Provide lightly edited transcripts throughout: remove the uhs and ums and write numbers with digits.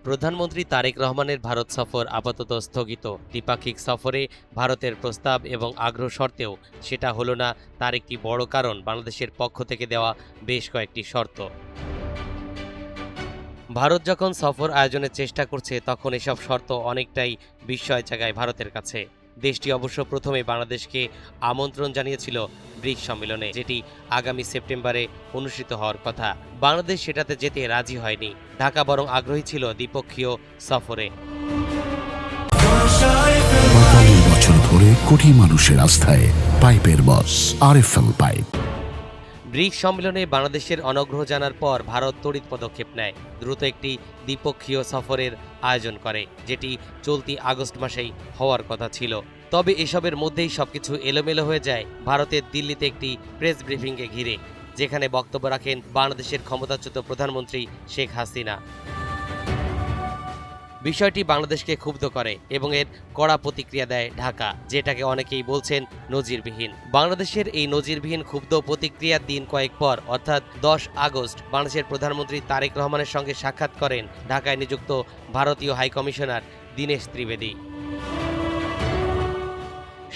প্রধানমন্ত্রী তারেক রহমানের ভারত সফর আপাতত স্থগিত। দ্বিপাক্ষিক সফরে ভারতের প্রস্তাব এবং আগ্রহ সত্ত্বেও সেটা হলো না, তার একটি বড় কারণ বাংলাদেশের পক্ষ থেকে দেওয়া বেশ কয়েকটি শর্ত। ভারত যখন সফর আয়োজনের চেষ্টা করছে তখন এসব শর্ত অনেকটাই বিস্ময় জাগায় ভারতের কাছে। দেশটি অবশ্য প্রথমে বাংলাদেশকে আমন্ত্রণ জানিয়েছিল ব্রিক্স সম্মেলনে, যেটি আগামী সেপ্টেম্বরে অনুষ্ঠিত হওয়ার কথা। বাংলাদেশ সেটাতে যেতে রাজি হয়নি। ঢাকা বরং আগ্রহী ছিল দ্বিপক্ষীয় সফরে। ৪৫ বছর ধরে কোটি মানুষের আস্থায় পাইপের বস আরএফএল পাইপ। ব্রিক্স সম্মেলনে বাংলাদেশের অনগ্রহ জানার পর ভারত তড়িৎ পদক্ষেপ নেয়, দ্রুত একটি দ্বিপক্ষীয় সফরের আয়োজন করে, যেটি চলতি আগস্ট মাসেই হওয়ার কথা ছিল। তবে এসবের মধ্যেই সবকিছু এলোমেলো হয়ে যায় ভারতের দিল্লিতে একটি প্রেস ব্রিফিংকে ঘিরে, যেখানে বক্তব্য রাখেন বাংলাদেশের ক্ষমতাচ্যুত প্রধানমন্ত্রী শেখ হাসিনা। বিষয়টি বাংলাদেশকে ক্ষুব্ধ করে এবং এর কড়া প্রতিক্রিয়া দেয় ঢাকা, যেটাকে অনেকেই বলছেন নজিরবিহীন। বাংলাদেশের এই নজিরবিহীন ক্ষুব্ধ প্রতিক্রিয়ার দিন কয়েক পর অর্থাৎ 10 আগস্ট বাংলাদেশের প্রধানমন্ত্রী তারেক রহমানের সঙ্গে সাক্ষাৎ করেন ঢাকায় নিযুক্ত ভারতীয় হাইকমিশনার দীনেশ ত্রিবেদী।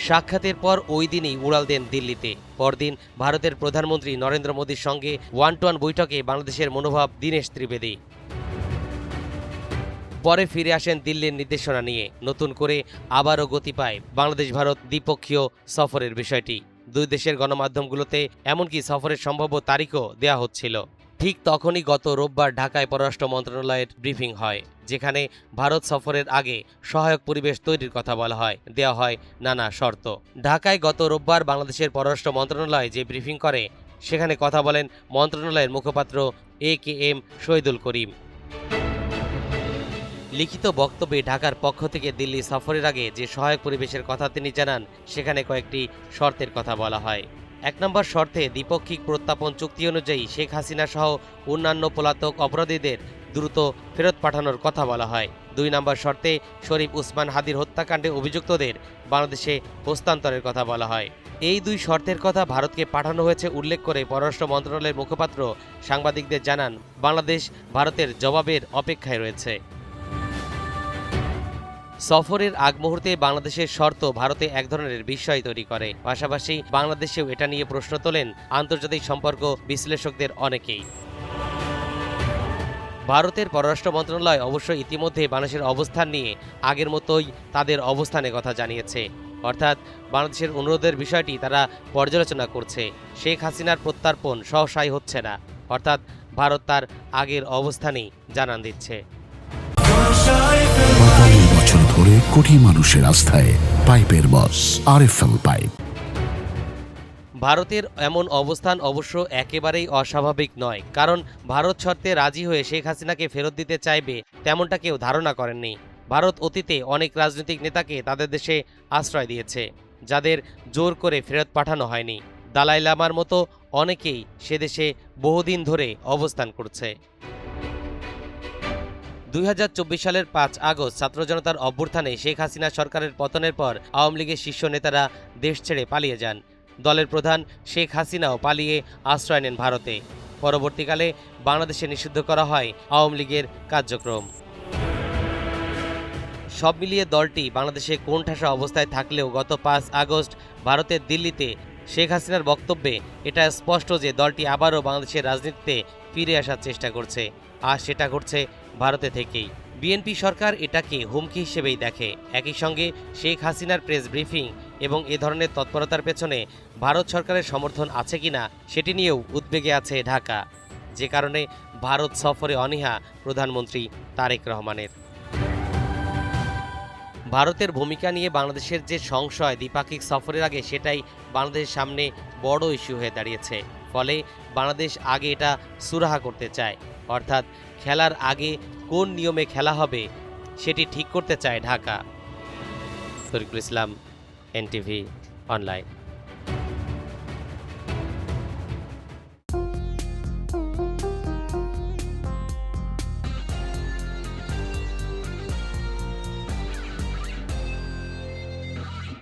সাক্ষাতের পর ওই দিনই উড়াল দেন দিল্লিতে। পরদিন ভারতের প্রধানমন্ত্রী নরেন্দ্র মোদীর সঙ্গে ওয়ান-টু-ওয়ান বৈঠকে বাংলাদেশের মনোভাব দীনেশ ত্রিবেদী। পরে ফিরে আসেন দিল্লির নির্দেশনা নিয়ে। নতুন করে আবারও গতি পায় বাংলাদেশ ভারত দ্বিপক্ষীয় সফরের বিষয়টি। দুই দেশের গণমাধ্যমগুলোতে এমনকি সফরের সম্ভাব্য তারিখও দেওয়া হচ্ছিল। ঠিক তখনই গত রোববার ঢাকায় পররাষ্ট্র মন্ত্রণালয়ের ব্রিফিং হয়, যেখানে ভারত সফরের আগে সহায়ক পরিবেশ তৈরির কথা বলা হয়, দেওয়া হয় নানা শর্ত। ঢাকায় গত রোববার বাংলাদেশের পররাষ্ট্র মন্ত্রণালয় যে ব্রিফিং করে, সেখানে কথা বলেন মন্ত্রণালয়ের মুখপাত্র AKM শহীদুল করিম। লিখিত বক্তব্যে ঢাকার পক্ষ থেকে দিল্লি সফরের আগে যে সহায়ক পরিবেশের কথা তিনি জানান, সেখানে কয়েকটি শর্তের কথা বলা হয়। 1 নম্বর শর্তে দ্বিপাক্ষিক প্রত্যাপন চুক্তি অনুযায়ী শেখ হাসিনা সহ অন্যান্য পলাতক অপরাধীদের দ্রুত ফেরত পাঠানোর কথা বলা হয়। 2 নম্বর শর্তে শরীফ উসমান হাদির হত্যাকাণ্ডে অভিযুক্তদের বাংলাদেশে হস্তান্তরের কথা বলা হয়। এই 2 শর্তের কথা ভারতকে পাঠানো হয়েছে উল্লেখ করে পররাষ্ট্র মন্ত্রণালয়ের মুখপাত্র সাংবাদিকদের জানান, বাংলাদেশ ভারতের জবাবের অপেক্ষায় রয়েছে। সফরের আগ মুহূর্তে বাংলাদেশের শর্ত ভারতে এক ধরনের বিস্ময় তৈরি করে। পাশাপাশি বাংলাদেশেও এটা নিয়ে প্রশ্ন তোলেন আন্তর্জাতিক সম্পর্ক বিশ্লেষকদের অনেকেই। ভারতের পররাষ্ট্র মন্ত্রণালয় অবশ্য ইতিমধ্যে বাংলাদেশের অবস্থান নিয়ে আগের মতোই তাদের অবস্থানের কথা জানিয়েছে, অর্থাৎ বাংলাদেশের অনুরোধের বিষয়টি তারা পর্যালোচনা করছে। শেখ হাসিনার প্রত্যার্পণ সহসাই হচ্ছে না, অর্থাৎ ভারত তার আগের অবস্থানই জানান দিচ্ছে। ৪৫ বছর ধরে কোটি মানুষের আস্থায় পাইপের বস আরএফএল পাইপ। ভারতের এমন অবস্থান অবশ্য একেবারেই অস্বাভাবিক নয়, কারণ ভারত শর্তে রাজি হয়ে শেখ হাসিনাকে ফেরত দিতে চাইবে তেমনটা কেউ ধারণা করেননি। ভারত অতীতে অনেক রাজনৈতিক নেতাকে তাদের দেশে আশ্রয় দিয়েছে, যাদের জোর করে ফেরত পাঠানো হয়নি। দালাই লামার মতো অনেকেই সে দেশে বহুদিন ধরে অবস্থান করছে। 2024 সালের 5 আগস্ট ছাত্র জনতার অভ্যুত্থানে শেখ হাসিনা সরকারের পতনের পর আওয়ামী লীগের শীর্ষ নেতারা দেশ ছেড়ে পালিয়ে যান। দলের প্রধান শেখ হাসিনাও পালিয়ে আশ্রয় নেন ভারতে। পরবর্তীকালে বাংলাদেশে নিষিদ্ধ করা হয় আওয়ামী লীগের কার্যক্রম। সব মিলিয়ে দলটি বাংলাদেশে কোণঠাসা অবস্থায় থাকলেও গত 5 আগস্ট ভারতের দিল্লিতে শেখ হাসিনার বক্তব্যে এটা স্পষ্ট যে দলটি আবারও বাংলাদেশের রাজনীতিতে ফিরে আসার চেষ্টা করছে, আর সেটা ঘটছে ভারতে থেকেই। বিএনপি সরকার এটাকে হুমকি হিসেবেই দেখে। একই সঙ্গে শেখ হাসিনার প্রেস ব্রিফিং এবং এ ধরনের তৎপরতার পেছনে ভারত সরকারের সমর্থন আছে কিনা সেটি নিয়েও উদ্বেগে আছে ঢাকা, যে কারণে ভারত সফরে অনীহা প্রধানমন্ত্রী তারেক রহমানের। ভারতের ভূমিকা নিয়ে বাংলাদেশের যে সংশয় দ্বিপাক্ষিক সফরের আগে, সেটাই বাংলাদেশের সামনে বড় ইস্যু হয়ে দাঁড়িয়েছে। ফলে বাংলাদেশ আগে এটা সুরাহা করতে চায়, অর্থাৎ খেলার আগে কোন নিয়মে খেলা হবে সেটি ঠিক করতে চায় ঢাকা। তরিকুল ইসলাম, NTV অনলাইন।